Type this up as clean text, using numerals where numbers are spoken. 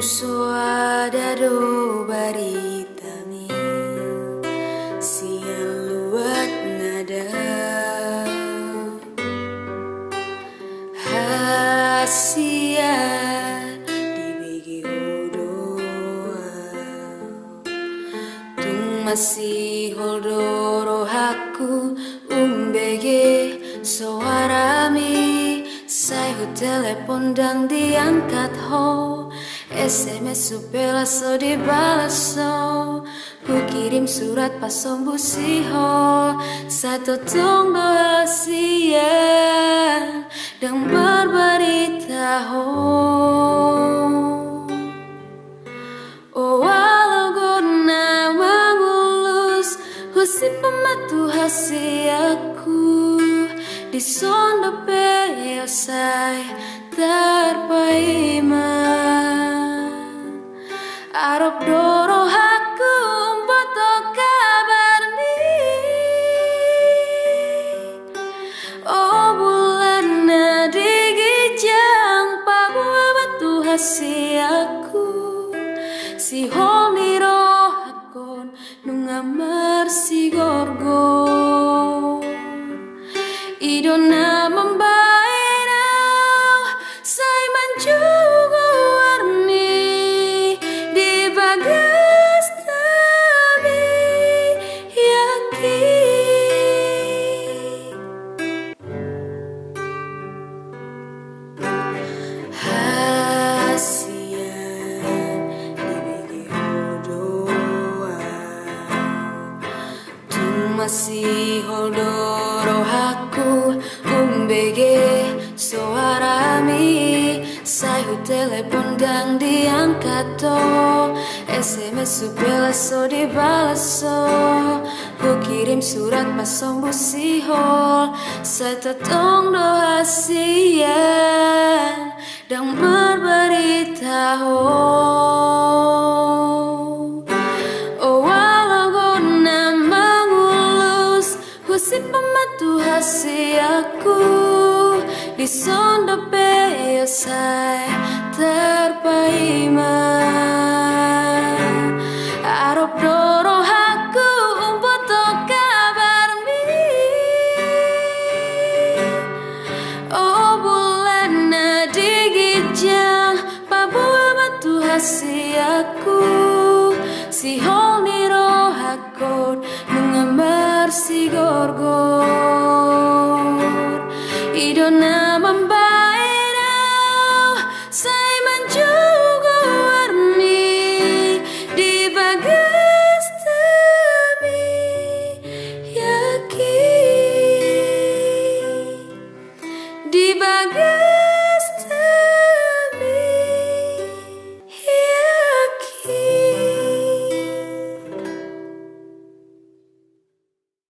Suada do baritami siang luat nada hasia di begi hodoa tung masih holdoro haku umbege soarami sai ho telepon dang diangkat ho SMS supela so dibalas so ku kirim surat pas sombusi ho satu tong doa siang dan berberita ho oh walau guna mengulus husi pematu hasi aku di sondo peosai terpaima Arab doro haku boto kabar ni oh bulan digijang pagua batu hasi aku si honi roh hakon nungamar si gorgo idona membainau say manjugo warni bagas tabi yakin hasian di begi hodoa tung masih holdoro haku umbege soarami sai ho telepon dang diangkat to SMS supela so dibalas so ku kirim surat pas sombusi ho setetong doa siang dan berberita ho oh walau guna mengulus husi pematu hasi aku di sondo peosai terpaima Arab doro haku boto kabar mi oh bulan digijang pabua batu hasi aku si honi roh hakon mengambar si gorgor idona